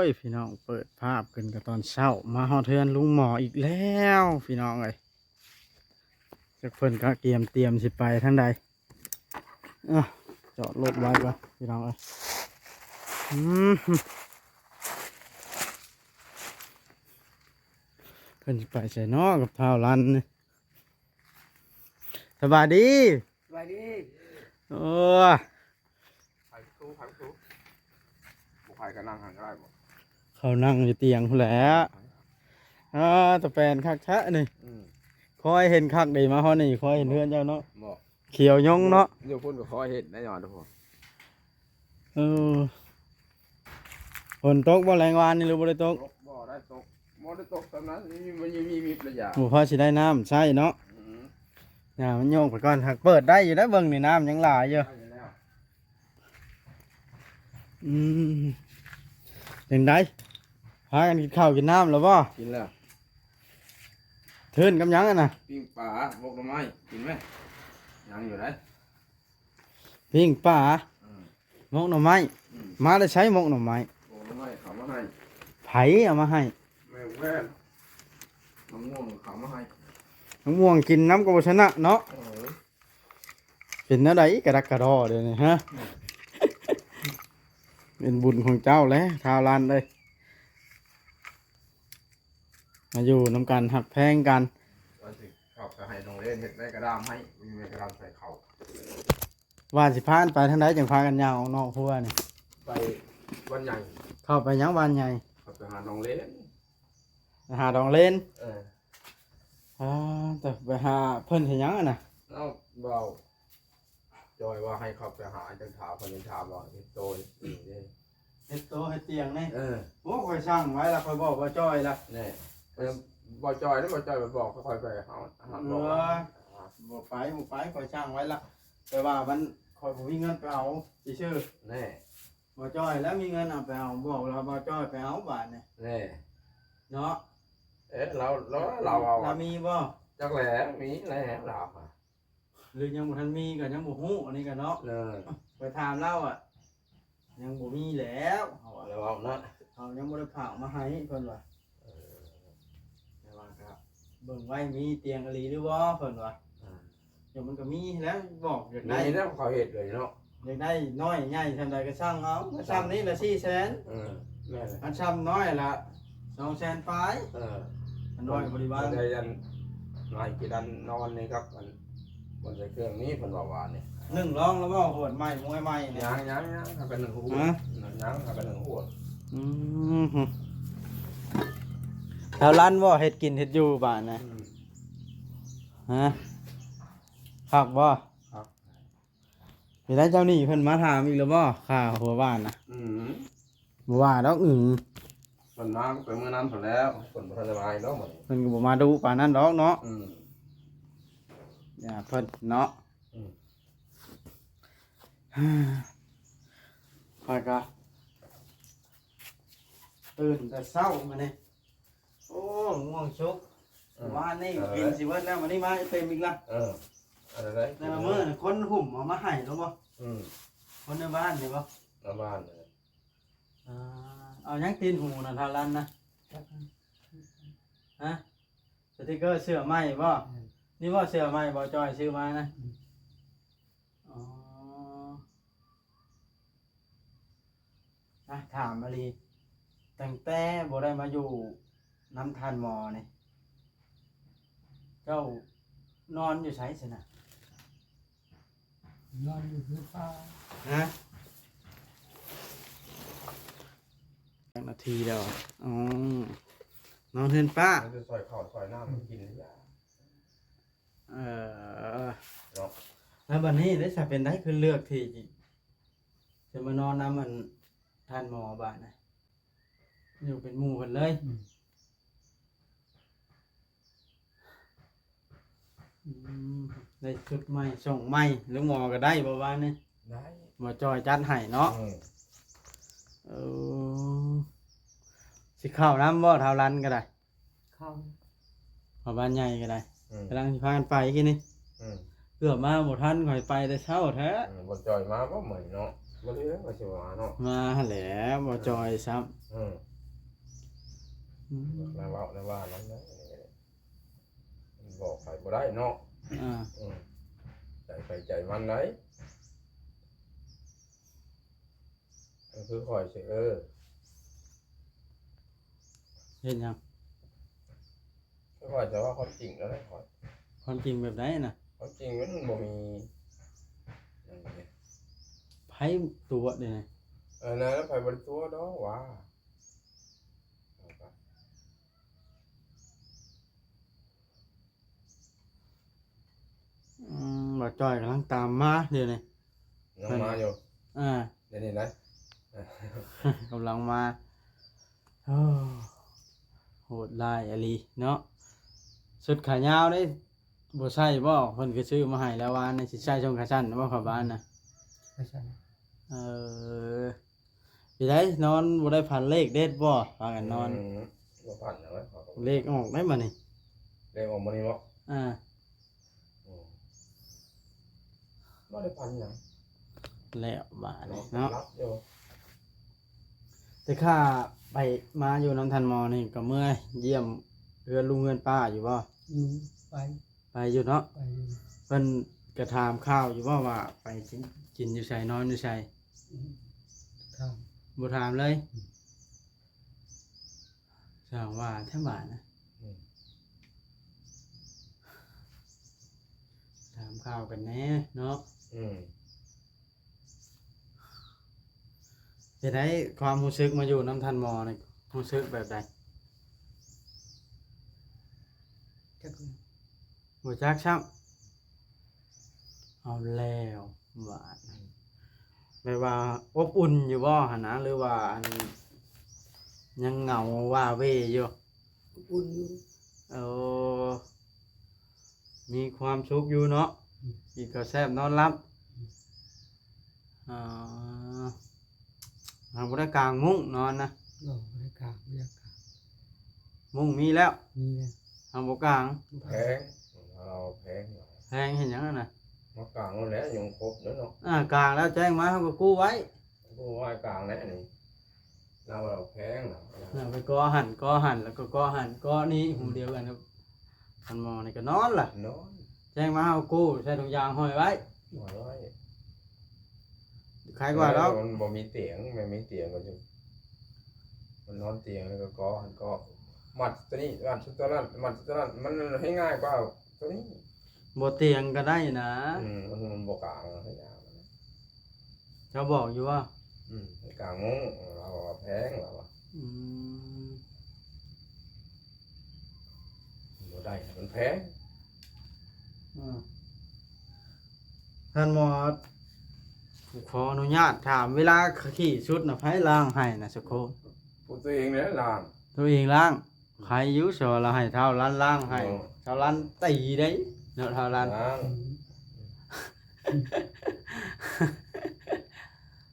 ยพี่น้องเปิดภาพกันกับตอนเช้ามาฮอดเทือนลุงหมออีกแล้วพี่น้องเอ้ยจากเพิ่นก็เตรียมสิไปทางใดจอดรถไว้ก่อนพี่น้องเอ้ยอืมเพิ่นสิไปใส่นอกับเท้าลันนี่สบายดี สวัสดี โอ้ ไผ่ตู้บุกไผ่ก็นั่งหันก็ได้บ่ เขานั่งอยู่เตียงพู้นแหล้วตะแปนคักแท้นี่คอยเห็นคักดีมาฮอดนี่คอยเห็นเพื่อนเจ้าเนาะ บ่ เขียวยงเนาะ เดี๋ยวพุ่นก็ขอเห็ดแน่นอนทุกคน เออฝนตกบ่แรงวานนี่หรือบ่ได้ตก บ่ได้ตกบ่ได้ตกตอนนั้นมันยังมีระยะ หมู่พ่อสิได้น้ำใช่เนาะมันโยกไปก่อนหักเปิดได้อยู่ได้เบิ่งนี่น้ำยังหลายอยู่ยังไดพากันกินข้าวกินน้ำแล้วบ่ กินแล้ว เทินกับหยังอ่ะนะ ปิ้งปลาบกหน่อไม้กินไหมยังอยู่ได้ ปิ้งปลาหมกหน่อไม้มาได้ใช้หมกหน่อไม้ บกหน่อไม้เขามาให้ ไผเอามาให้ แม่แว่นมะม่วงเขามาให้ น้องม่วงกินน้ำกบชนะเนาะเป็นอะไรกระดักกระดอเดี๋ยวนี้ฮะ เป็นบุญของเจ้าแล้วทาวลานเลยมาอยู่น้ำกันหักแพงกัน วันสิเขาจะให้น้องเล่นเห็ดแม่กระดามให้มีแม่กระดามใส่เขา ว่าสิพานไปทางใดจังพากันยาวออกนอกพัวนี่ ไปวันใหญ่ เข้าไปยังบ้านใหญ่ เขาไปหาน้องเล่น หาดองเล่น เออ แต่ไปหาเพิ่นเห็นยังอ่ะนะ แล้วเบาจอยว่าให้เขาไปหาจังถามคนจังถามว่าเฮ็ดโตนี่นี่ เฮ็ดโตะเฮ็ดเตียงนี่ เออ โอ้คอยช่างไว้ละคอยบอกว่าจ้อยละ นี่บ่จอยแล้วบ่จอยไปบอกค่อยๆไปหาบอกว่า บ่ไปคอยช่างไว้ละแต่ว่ามันคอยบ่มีเงินไปเอาชื่อ นี่ บ่จ้อยแล้วมีเงินเอาไปเอาบอกเราบ่จ้อยไปเอาบาทนี่ นี่ เนาะ เราเอา เรามีบ่ จักแหล่มีแหล่เราอ่ะ หรือยังบ่ทันมีก็ยังบ่ฮู้อันนี้ก็เนาะ เออ ไปถามเราอ่ะยังบ่มีแล้วเขาว่า เราเอานะ เขายังบ่ได้ฝากมาให้เพิ่นว่าแต่ว่าก็เบิ่งไว้มีเตียงอหลีหรือบ่เพิ่นว่าเดี๋ยวมันก็มีแล้วบอกอยากได้ นี่แล้วเขาเฮ็ดเลยเนาะ อยากได้น้อยใหญ่ทำใดก็ช่างเอาช่างนี้ละ400,000 แม่เลย อันช่างน้อยละ200,000ปลายอันน้อยบริวาร ได้ยันนายกินดันนอนนี่ครับมันจะเครื่องนี้เพิ่นว่าว่านี่ หนึ่งร้องแล้วบ่โหดใหม่มวยใหม่เนี่ย ยังถ้าเป็นหนึ่งหัวยังถ้าเป็นหนึ่งหัว แถวร้านบ่เฮ็ดกินเฮ็ดอยู่บ้านนะฮะคักบ่ ครับ มีได้เจ้าหนี้เพิ่นมาถามอีกแล้วบ่ค่าหัวบ้านนะบ่ว่าดอกคนน้ำไปเมื่อนั้นผลแล้วคนพัฒนาเนาะหมด เพิ่นก็บ่มาดูปานนั้นดอกเนาะอย่าเพิ่นเนาะค่อยก็ตื่นแต่เช้ามานี่โอ้ง่วงชุกวานนี่กินสิเบิดแล้ววันนี้มาเต็มอีกละ อะไร แต่ละมื้อนี่คนหุ่มเอามาให้แล้วบ่คนในบ้านนี่บ่ น้ำบ้าน เอายังตีนหูน่ะทารันนะฮะสติกเกอร์เสื้อไหมบ่นี่บ่เสื้อไหมบ่จอยซื้อมานะอ๋อถามมาลีตั้งแต่บ่ได้มาอยู่น้ำทานหมอนี่เจ้านอนอยู่ไสสินะ นอนอยู่ที่ป่า ฮะนาทีเดียวอ๋อนอนเฮือนป้า จะซอยข้าวซอยน้ำกินยา แล้ววันนี้ได้จะเป็นได้คือเลือกที่จะมานอนน้ำมันทานหมอบ้านนะอยู่เป็นหมู่กันเลยได้ชุดใหม่ส่งใหม่หรือหมอก็ได้บ่ว่านี่ ได้ หมอจอยจัดให้เนาะสิเข้าน้ำบ่เท่ารันก็ได้ เข้า พอบ้านใหญ่ก็ได้กำลังสิพากันไปกี่นี่เกือบมาบ่ทันข่อยไปแต่เช้าแท้ บนจอยมาก็เหมือนเนาะบ่ได้ก็สิว่าเนาะ มาแหล้วบ่จอยซ้ำ อืม ในว่านั้นนะมันบอกไปบ่ได้เนาะ อ่า ใจไปใจมันไหนก็คือคอยสิเฮ็ดหยัง ก็คอยจะว่าความจริงแล้วนะคอย ความจริงแบบไหนน่ะ ความจริงมันบ่มีอย่างนี้ ไผตัวเด้นี่ นะแล้วไปบนตัวดอกว่า บ่จ้อยกำลังตามมาเดี๋ยวนี้ ยังมาอยู่ อ่า เดี๋ยวนี้นะ กำลังมาโอ้โหดร้ายอะลีเนาะสุดขายาวได้บ่ใช่บ่เพิ่นก็ซื้อมาให้แล้วว่าในสิใช้ช่วงขาสั้นบ่เข้าบ้านน่ะ ไม่ใช่ เออไปได้นอนบ่ได้พันเลขเด็ดบ่พากันนอน บ่ผ่านอย่างไรขอ เลขออกได้บ่นี่ เลขออกมานี่บ่ อ่า บ่ได้ผ่านอย่าง แล้วบาดนี้เนาะ รับอยู่ แต่ข้าไปมาอยู่น้ำทันมอนี่ก็เมื่อยเยี่ยมเรือนลุงเรือนป้าอยู่บ่ อยู่ไป ไปอยู่เนาะ ไปอยู่ เพิ่นก็ถามข้าวอยู่บ่ว่าไปกินอยู่ไสนอนอยู่ไส ทาง บ่ถามเลยสั่งว่าแท้บาดนะถามข้าวกันแหน่เนาะ จะได้ความรู้สึกมาอยู่น้ำทันมอนี่รู้สึกแบบใด จัก บ่จักซ้ำเอาแล้วบาดนะแบบว่าอบอุ่นอยู่บ่หั่นนะหรือว่าอันยังเหงาว่าเวอยู่ อุ่นอยู่ เออมีความสุขอยู่เนาะกินก็แซ่บนอนหลับอ่าทางบริกลางมุ้งนอนนะ หล่อบริการบริการ มุ้งมีแล้ว นี่แหละ ทางบกลาง แพงเราแพง แพงเห็นยังนั้นนะ มากลางแล้วแหละยังครบแล้วเนาะ กลางแล้วแจ้งมาเขาก็กู้ไว้ ผู้ว่ากลางแล้วนี่เราแพงเนาะ ไปกอหันแล้วก็กอหันกอนี้หูเดียวกันครับทันมอนี่ก็นอนล่ะ นอน แจ้งมาเขากู้ใช้ถุงยางห้อยไว้ หัวร้อย ใครกว่าแล้ว มันบ่มีเตียงไม่มีเตียงก็จะมันนอนเตียงแล้วก็หันก็มัดตัวนี้มัดตัวนั้นมัดตัวนั้นมันให้ง่ายกว่าตัวนี้ บ่เตียงก็ได้นะ มันบ่กลางให้ยาว เขาบอกอยู่ว่า ให้กลางมุ้งเราแพงเรา อืม บ่ได้มันแพง ท่านหมอขออนุญาตถามเวลาขี่ชุดนะไผล้างให้นะสักครู่ พูดตัวเองเนี่ยล่าง ตัวเองล้างใครอยุสอเราให้เท่าล้านล้างให้เท่าล้านตีได้เนาะเท่าล้าน ล่าง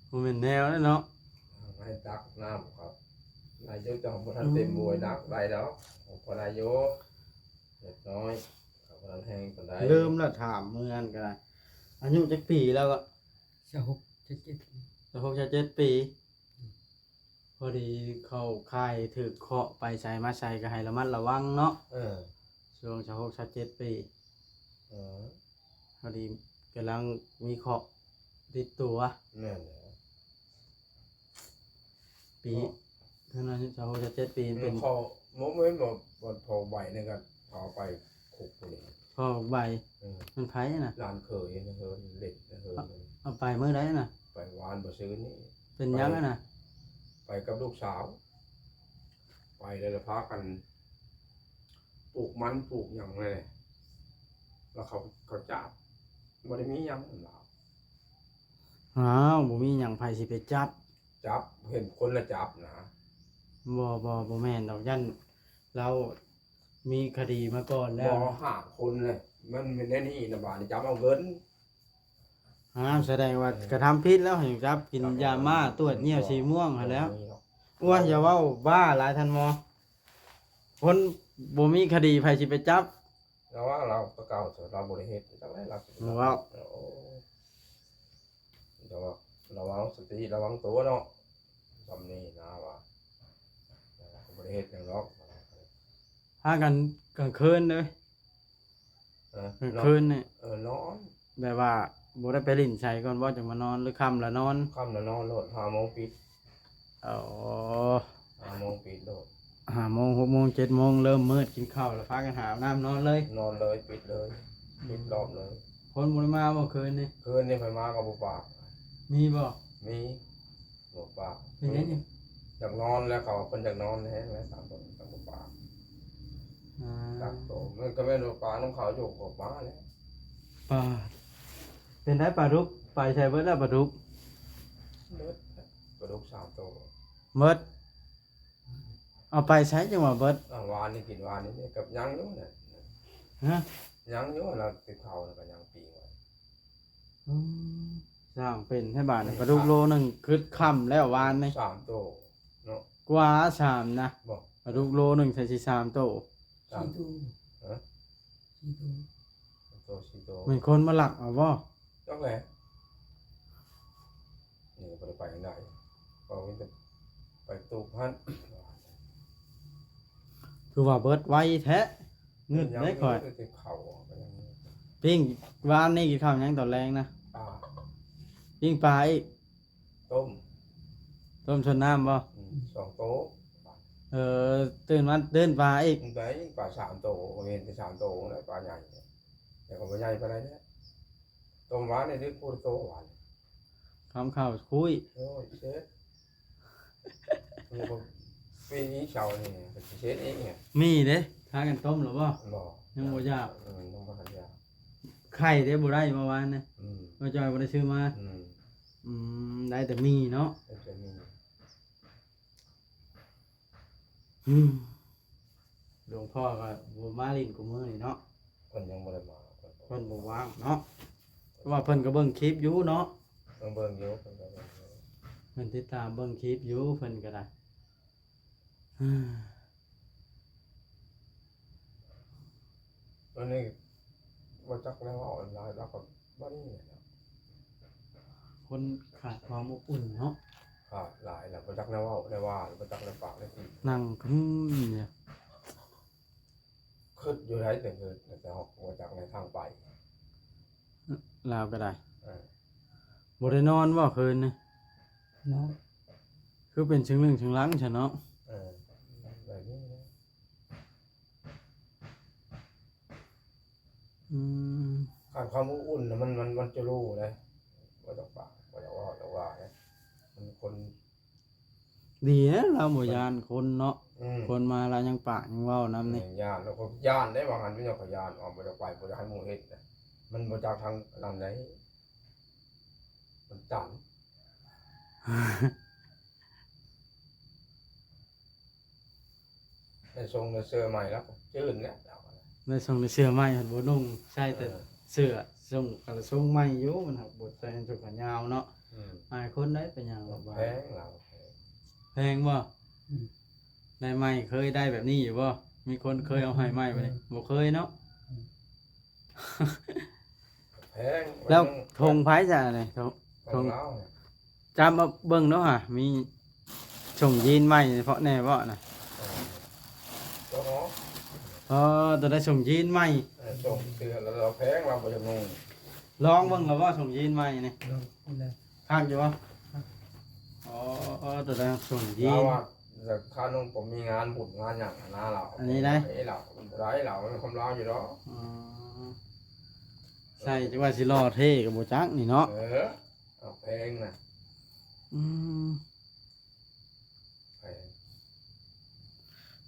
มันเป็นแนวแล้วเนาะ ให้ตักน้ำครับนายกจะของพระท่านเต็มบวยนักได้แล้วของพระนายกเล็กน้อยของพระท่านแห้งคนใด ลืมแล้วถามเมือนกันอายุจักปีแล้วก็ จะหกจะเจ็ด จะ67 ปี พอดีเข้าค่ายถือเคาะไปใส่มาใส่ก็ให้ระมัดระวังเนาะ ช่วง67 ปี พอดีกำลังมีเคาะติดตัว นั่นแหละ ปีขนาดนี้67 ปีเป็น พอโมเมนต์บอกพอใบนี่ก็พอไปขุกนี่ พ่อใบมันไผน่ะ ลานเคยนะเฮ้ยเล็กนะเฮ้ย เอาไปเมื่อไรน่ะ ไปวานบ่ซื้อนี่ เป็นยังไงน่ะ ไปกับลูกสาว ไปเลยพากันปลูกมันปลูกหยังเลยแล้วเขาจับบ่ได้มีหยังหรอก อ้าวบ่มีหยังไผสิไปจับ จับเห็นคนละจับนะ บ่แม่นดอกยันเรามีคดีมาก่อนแล้ บ่ ว หาคนเลยมันเป็นแน่นี่นะบาดนี่จับเอาเงิน แสดงว่ากระทำผิดแล้วให้จับกินยาม่าตรวจเหี่ยวสีม่วงหั้นแล้วว่าอย่าเว้าบ้าหลายท่านหมอคนบ่มีคดีไผสิไปจับ แล้วว่าเราตะเก่าเถอะเราบ่ได้เฮ็ดจังได๋เรา ว้าว แต่ว่าระวังสติระวังตัวเนาะซำนี้นะว่าบ่ได้เฮ็ดหยังหรอก พากันกลางคืนเลย เออก ลางคืนนี่ นอน แบบว่าบ่ได้ไปลิ้นชัยก่อนบ่จังมานอนหรือค่ำแล้วนอน ค่ำแล้วนอนโลด5 โมงปิด อ๋อ 5 โมงปิดโลด 5 โมง 6 โมง 7 โมงเริ่มมืดกินข้าวแล้วพากันหาน้ำนอนเลย นอนเลยปิดเลยปิดรอบเลย คนบ่ได้มาบ่คืนนี่ คืนนี้ไปมากับบ่ปาก มีบ่ มีบ่ปาก เป็นยังไง อยากนอนแล้วเขาเพิ่นอยากนอนแฮงแล้วตามบ่ตามบ่ปาก อ่า ตักโตมันก็แม่นบ่ปากน้องเขาอยู่กับบ้าแล้ว ปลาเป็นได้ปลาดุกไปใช้เบิดแล้วปลาดุก เบิดกระดูก3 โต เบิดเอาไปใช้จังหวะเบิด วานนี่กินวานนี่กับยังอยู่เนี่ย ฮะ ยังอยู่เราติดเขาแล้วก็ยังปีไว้ อืมสร้างเป็นให้บาทปลาดุกโลหนึงคือค่ำแล้ววานนี่ 3 โตเนาะ กว่า3นะ บ่ ปลาดุกโลหนึงใช้สิ3โต สี่ตัว ฮะ สี่ตัว โต4 โต เป็นคนมาหลักเอาบ่ จังแหละนี่บ่ได้ไปไหนก็มีแต่ไปตูกพัน คือว่าเบิดไวแท้เงึดได้ข่อย ติดเขาก็ยัง ปิ้งวานนี่กินข้าวหยังตอนแรงนะ ปลา ปิ้งปลาอีก ต้ม ต้มชนน้ำบ่ 2 โต๊ะ ตื่นมาเดินปลาอีก มันไปปลา3 โตเห็นแต่3 โตแล้วปลาใหญ่แต่ก็บ่ใหญ่ปานใดเนี่ยต้มหวานนี่นึกพูดโตหวาน คำข้าวคุย โอ้ยเช็ดมันก็ปีนี้เช้านี่เป็นสิเช็ดเองเนี่ย มีเด้ทากันต้มหรือบ่ บ่ ยังบ่ยาก ยังบ่ทันยาก ไข่เด้บ่ได้เมื่อวานนะ อืม บ่จอยบ่ได้ซื้อมา อืม ได้แต่มีเนาะ เป็นจะมี หลวงพ่อก็บ่มาลิ้นกูมื้อนี่เนาะ คนยังบ่ได้มา เพิ่นบ่ว่างเนาะเพราะว่าเพิ่นก็เบิ่งคลิปอยู่เนาะ ต้องเบิ่งอยู่เพิ่นก็เบิ่งอยู่ เพิ่นติดตามเบิ่งคลิปอยู่เพิ่นก็ได้ ตอนนี้บ่จักแล้วว่าออนไลน์แล้วก็บ่นี่เนี่ยนะ คนขาดความอบอุ่นเนาะ ขาดหลายแล้วบ่จักแล้วว่าได้ว่าบ่จักแล้วปากได้ที นั่งเนี่ย คิดอยู่ไดแต่คือแต่ฮอกบ่จักในทางไป ลาวก็ได้ เออ บ่ได้นอนบ่คืนนี่ น้อง คือเป็นชึงลึงชึงหลังซะเนาะ เออแบบนี้นะ อืม ขาดความอบอุ่นน่ะมันจะรู้เลยบ่จักปากบ่จักว่าแต่ว่าเนี่ยมันคน ดีนะเราบ่ยานคนเนาะ อืม คนมาแล้วยังปากยังเว้านำนี่ ย่านแล้วก็ย่านได้บางอันไม่อยากขย่านออกบ่ได้ไปบ่ได้ให้หมู่เฮ็ดนะมันบ่จากทางนั้นได้มันจันได้ทรงได้เสื้อใหม่แล้วก็จื้นแล้วเอาละ ได้ส่งในเสื้อใหม่หันบ่นุ่งใส่แต่เสื้อส่งกระส่งใหม่อยู่มันหักบ่ใส่ชุดขายาวเนาะ อืม อายคนได้เป็นหยังบ่ว่า แพงเราแพง แพงบ่ได้ใหม่เคยได้แบบนี้อยู่บ่มีคนเคยเอาให้ใหม่บ่นี่บ่เคยเนาะ แพง แล้วธงไผจ้ะนี่ธง ของเราเนี่ย จำมาเบิ่งเนาะฮะมีส่งยีนใหม่เพราะแน่บ่น่ะ เจ้าของ ตัวได้ส่งยีนใหม่ ส่งเสื้อแล้วเราแพงเราบ่จะนุ่ง ลองเบิ่งแล้วว่าส่งยีนใหม่นี่ ลองพูดแล้ว คักอยู่บ่ตัวได้ส่งยี เรา น ว่าแต่ค่านุ่งผมมีงานบุญงานหยังนะเรา อันนี้ได้ ไอ้เราบ่ได้เรามันคำลาวอยู่ดอก อ๋อใส่จังว่าสิรอเท่กับบ่จักนี่เนาะ เอาแพงนะ อืม แพง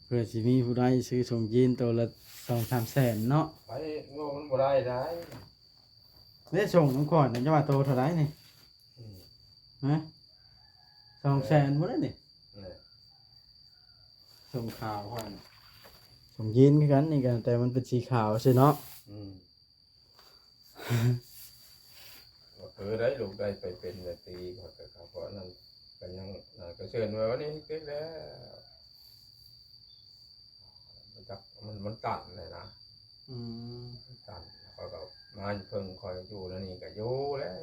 เพื่อสิมีผู้ใดซื้อส่งยีนตัวละ 2-3 แสนเนาะ ไปโง่มันบ่ได้ได้ ได้ส่งน้ำก่อนนะจะว่าโตเท่าไหร่นี่ อืม ฮะ2 แสนบ่ได้นี่ เนี่ย ส่งขาวก่อนส่งยีนคือกันนี่กันแต่มันเป็นสีขาวใช่เนาะ อืมก็คือได้ลูกได้ไปเป็นนาตีก็แต่ครับเพราะนั้นก็ยังก็เชิญไว้วันนี้ติดแล้วมันจักมันตันเลยนะ อืม มันตันแล้วก็มาเพิ่งคอยอยู่แล้วนี่ก็อยู่แล้ว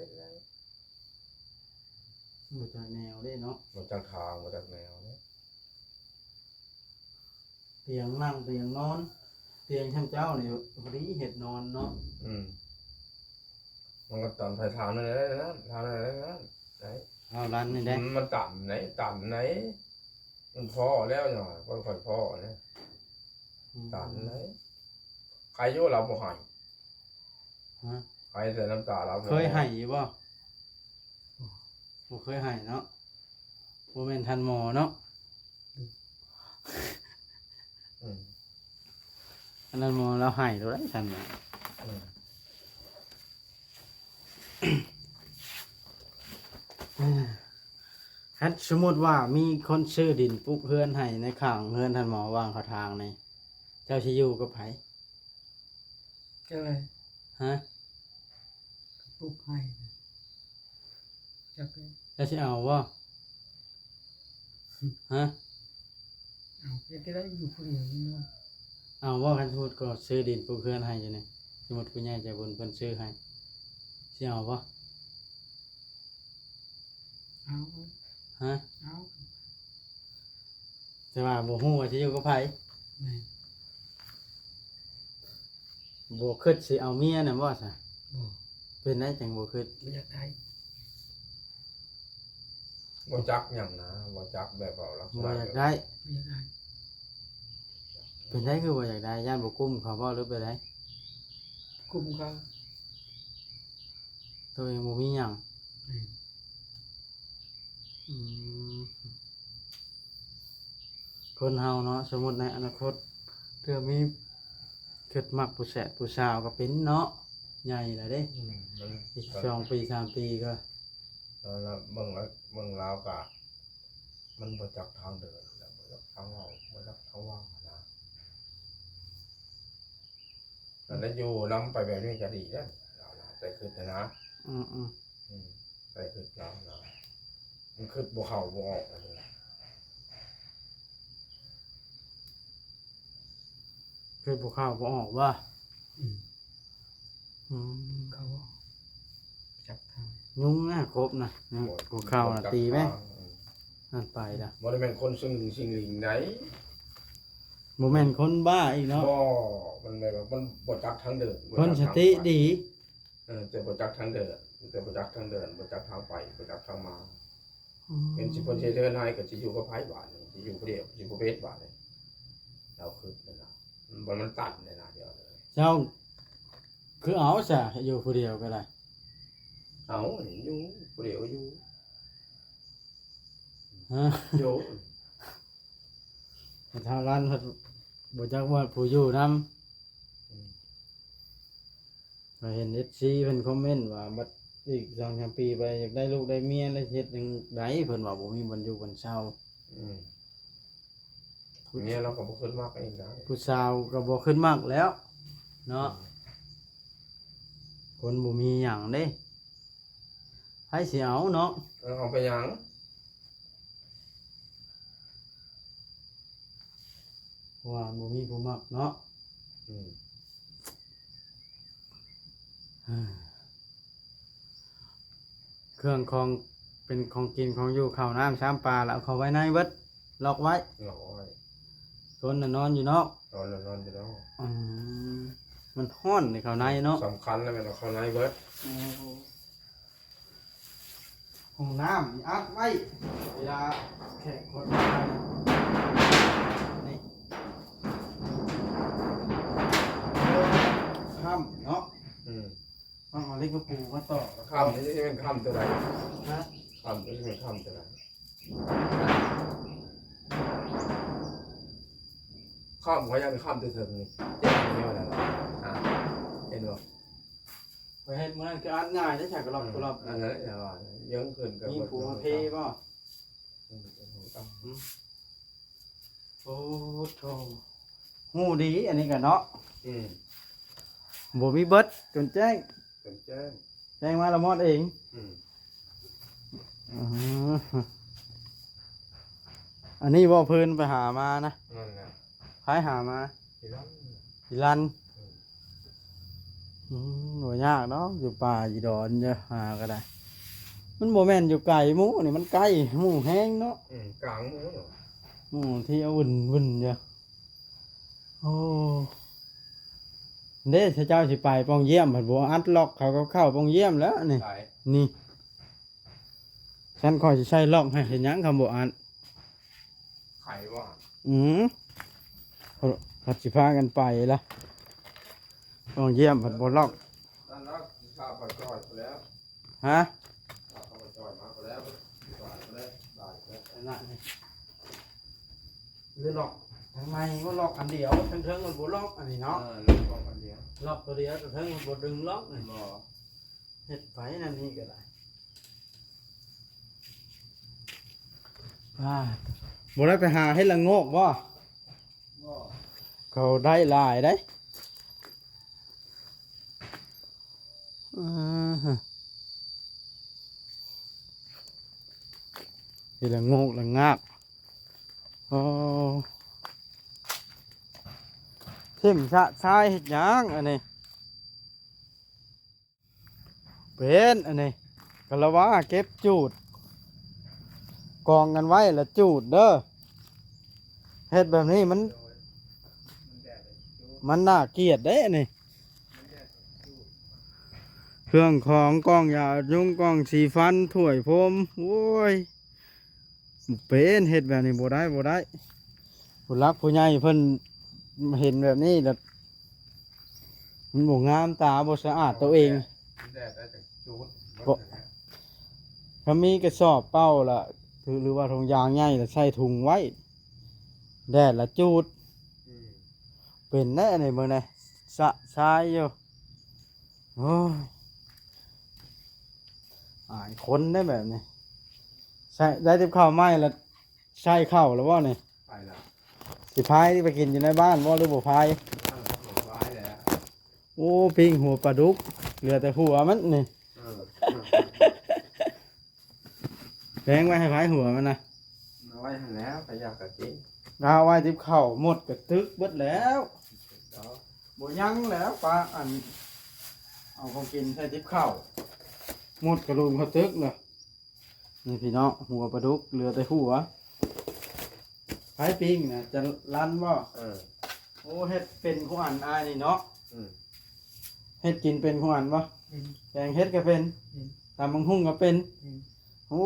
บ่จักแนวเด้เนาะ มันจากทางมาจากแนวเนี่ย ปี ตียงนั่งเตียงนอนเตียงท่านเจ้านี่พอดีเห็ดนอนเนาะ มันก็ตอนไปถามอะไรนะถามอะไรนะไหน เอาร้านนี่ได้ มันต่ำไหนมันพอแล้วหน่อยค่อยๆพอเนี่ยต่ำไหนใครโย่เราบ่ใหาย ฮะ ใครแต่น้ำตาเรา เคยให้อยู่บ่บ่เคยให้เนาะบ่แม่นทันหมอเนาะ อืม อันนั้นหมอเราให้เราได้ทันหมอ อืม ฮัดสมมุติว่ามีคนซื้อดินปลูกเฮือนให้ในข้างเฮือนทันหมอวางเขาทางนี่เจ้าสิอยู่กับไผ ก็เลย ฮะ ปลุกให้จักเลย เจ้าสิเอาบ่ฮะ เอาก็ได้อยู่คนเดียวนี่เนาะ เอาบ่คันพูดก็ซื้อดินปลูกเฮือนให้อยู่นี่สมมุติผู้ใหญ่ใจบุญเพิ่นซื้อให้สิเอาบ่ เอา ฮะ เอา แต่ว่าบ่ฮู้ว่าสิอยู่กับไผ แม่น บ่คิดสิเอาเมียน่ะบ่ซะ บ่ เป็นได้จังบ่คิด บ่อยากได้ บ่จักอย่างนะบ่จักแบบเราลักษ บ่ ณะ อยากได้ บ่อยากได้ เป็นได้คือบ่อยากได้ย่านบ่กุ้มเขาบ่หรือไปได้ กลุ่มเขา ตัวเองบ่มีหยัง แม่น อืมคนเฮาเนาะสมมุติในอนาคตเพื่อมีเกิดมักผู้แสะผู้สาวก็เป็นเนาะใหญ่แล้วเด้ มัน อีก2 ปี 3 ปีก็ แล้วเบิ่งแล้วก็มันบ่จักทางเดินแล้วบ่จักทางเว้าบ่จักทางว่างนะแล้วอยู่นำไปแบบนี้ก็ดีเด้อเรานะแต่คือนะ อืม อืมไปขึ้นแล้วนะมันขึ้นบ่เข้าบ่ออกเลย คือบ่เข้าบ่ออกว่า อืม อืม เขาบอกจับทาง ยุงนะครบนะบ่เข้าน่ะตีไหมนั่นไปล่ะ บ่ได้แม่นคนสิ่งหลิงไหน บ่แม่นคนบ้าอีกเนาะ บ่มันแบบว่ามันบ่จักทางเดินบ่ คนส จักทาง ติ ไป ดี แต่บ่จักทางเดินแต่บ่จักทางเดินบ่จักทางไปบ่จักทางมาเป็นสิเพิ่นสิเดินให้ก็สิอยู่กับไผบาดนี่สิอยู่ผู้เดียวสิบ่เวทบาดนี่เราคือนั่นน่ะมันตัดเลยนะเดียวเลย เจ้าคือเอาซะอยู่ผู้เดียวก็ได้ เอาอยู่ผู้เดียวอยู่ ฮะ อยู่ แต่ทางร้านเพิ่นบ่จักว่าผู้อยู่นำก็เห็น FC เพิ่นคอมเมนต์ว่าบัดอีก 2-3 ปีไปอยากได้ลูกได้เมียแล้วเฮ็ดจังไดเพิ่นว่าบ่มีบ่อนอยู่บ่อนเช่า อืมเนี่ยเราก็บ่ขึ้นมากเองนะ ผู้สาวก็บ่ขึ้นมากแล้วเนาะคนบ่มีหยังเด้ไผสิเอาเนาะ เอาไปหยัง เพราะว่าบ่มีผู้มักเนาะ อืม เครื่องของเป็นของกินของอยู่ข้าวน้ำ3ปลาแล้วเอาเข้าไว้ในเบิดล็อกไว้ เราไว้ คนน่ะนอนอยู่นอก นอนอยู่แล้ว อืมมันฮ้อนในข้างในเนาะ สำคัญแล้วแม่นเอาเข้าในเบิด ห้องน้ำนี่อัดไว้เวลาแขกคนมานี่ค่ำเนาะ อืม ต้องเอาเล็กกระปูมาต่อ ค่ำนี่จะเป็นค่ำตัวใด นะ ค่ำนี่จะเป็นค่ำตัวใดค่ำเขายังค่ำตัวถึงนี่เจ๊นี่ว่าอะไรเห็นบ่ ไปเฮ็ดมื้อนั้นคืออัดง่ายได้ใช่กระรอบกระรอบ อันนั้นอย่าว่ายังขึ้นกับ มีปูมาเพบ่ โอ้โธ่ฮู้ดีอันนี้ก็เนาะ อืม บ่มีเบิดจนแจ้ง เป็นแจ้ง แจ้งมาละมอดเอง อืม อืออันนี้บ่เพิ่นไปหามานะ นั่นแหละ ใครหามา ที่นั่น อีลันบ่ยากเนาะอยู่ป่าอยู่ดอนจะหาก็ได้ มันบ่แม่นอยู่ไกลหมู่นี่มันใกล้หมู่แห้งเนาะ กลางหมูเนาะ หมู่ที่เอาวุ่นๆเด้อ โอ้เด้ถ้าเจ้าสิไปปองเยี่ยมผัดบัวอัดล็อกเขาก็เข้าปองเยี่ยมแล้วนี่ ไหน นี่ฉันคอยจะใช้ล็อกให้เห็นหยังคำบัวอัด ไข่ว่า ผัดสิพากันไปละปองเยี่ยมผัดบัวล็อก นั่นแล้วข้าวปลาจอยไปแล้ว ฮะ ข้าวปลาจอยมาไปแล้วได้ไปแล้วได้ไปแล้ว นั่นนี่หรือล็อกทางในก็ล็อกอันเดียวทั้งมันบัวล็อกอันนี้เนาะ ลูกบอกกันเดียว ล็อกตัวเดียวแต่ทั้งมันบัวดึงล็อกนี่ รอ เฮ็ดไปนั่นนี่ก็ได้บ่ได้ไปหาเฮ็ดละโงกบ่ ก็ เขาได้หลายได้เฮ็ดละโงกละงาบโอ้ทิ่มชะชายเฮ็ดหยังอันนี้เป็นอันนี้กะละว่าเก็บจูดกองกันไว้แล้วจูดเด้อเฮ็ดแบบนี้มันน่าเกลียดเด้นี่เครื่องของกล้องยายุ่งกล้องสีฟันถ้วยพรมโอ้ยเป็นเฮ็ดแบบนี้บ่ได้ผู้รักผู้ใหญ่เพิ่นเห็นแบบนี้แล้วมันบ่งามตาบ่สะอาดตัวเอง แดดได้จากจูด ถ้ามีกระสอบเป้าล่ะหรือว่าถุงยางใหญ่ล่ะใส่ถุงไว้แดดละจูดเป็นแน่นี่มื้อนี้สะทรายอยู่โอ้ยอายคนได้แบบนี้ใส่ได้ติบข้าวไหม้แล้วใส่ข้าวแล้วบ่นี่ ไปแล้ว สิพายที่ไปกินอยู่ในบ้านบ่หรือบ่พาย หลงร้ายแล้ว โอ้ปิ้งหัวปลาดุกเหลือแต่หัวมันนี่แพงไว้ให้พายหัวมันนะ เอาไว้ให้แล้วไปอยากกะกิน เอาไว้ติบข้าวหมดกระตึกเบิดแล้ว เดี๋ยว บ่ยังแล้วปลาอันเอาของกินใส่ติบข้าวหมดกระลุมเขาตึกเลยนี่พี่น้องหัวปลาดุกเหลือแต่หัวพายปิ้งนะจะลั่นบ่ โอ้เฮ็ดเป็นของอันอายนี่เนาะเฮ็ดกินเป็นของอันบ่ เป็น แกงเฮ็ดก็เป็น เป็น ตำบักหุ่งก็เป็น เป็น โอ้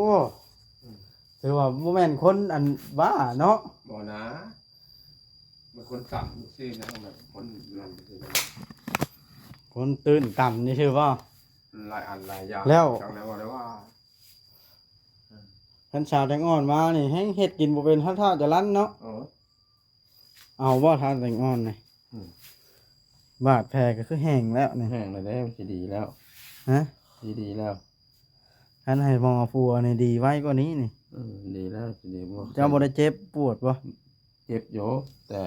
ถือว่าบ่แม่นคนอันบ้าเนาะ บ่นะมันคนต่ำซื่อนะแบบคนนั่นคือ คนตื่นต่ำนี่ชื่อว่า หลายอันหลายอย่าง แล้ว จังแล้วว่าได้ว่า คันสาวแตงอ่อนมานี่แฮงเฮ็ดกินบ่เป็นท่าจะลั่นเนาะ เออ เอาบ่ทานแตงอ่อนนี่ อืม บาดแผลก็คือแห้งแล้วนี่ แห้งเลยได้สิดีแล้ว ฮะ ดีแล้ว คันให้หมอปัวนี่ดีไว้กว่านี้นี่ ดีแล้วสิดีบ่ เจ้าบ่ได้เจ็บปวดบ่ เจ็บอยู่แต่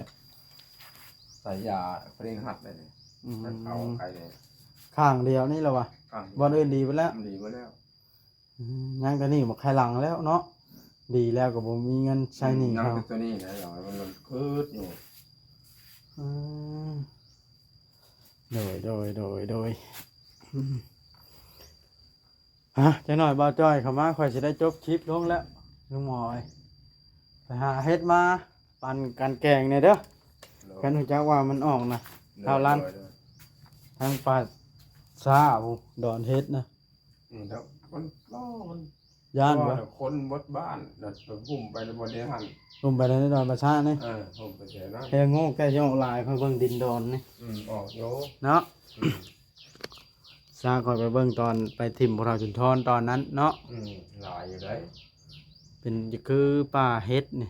ใส่ยาเพลงหัดเลยเนี่ย อืม มันเอาใครเลย ข้างเดียวนี่แหละวะ ข้าง บ่อื่นดีไปแล้ว ดีไปแล้ว ยังก็นี่บ่ใครหลังแล้วเนาะดีแล้วก็บ่มีเงินใช้หนี้ นั่ง เขา เป็นตัวนี้นะอย่างมันคืดอยู่ อืมโดยฮะจะหน่อยบ่าวจ้อยเข้ามาค่อยสิได้จบคลิปลงแล้วลุงหมอยไปหาเฮ็ดมาปั่นกันแกงเนี่ยเด้อกันรู้จักว่ามันออกนะข้าวลั่นทางปัดซาบ่ดอนเฮ็ดนะ แล้วมันก็มัน ย่านบ่ คนบดบ้านเดินพุ่มไปในบนนี้หัน ลงไปในดอนประชานี่ ผมไปเสียนะ เฮ็ดโง่แก่ย่อลายเพิ่นเบิ่งดินดอนนี่ ออกโย เนาะซาค่อยไปเบิ่งตอนไปทิ่มพวกเราจุนทรตอนนั้นเนาะ หลายอยู่ได้ เป็นคือป่าเฮ็ดนี่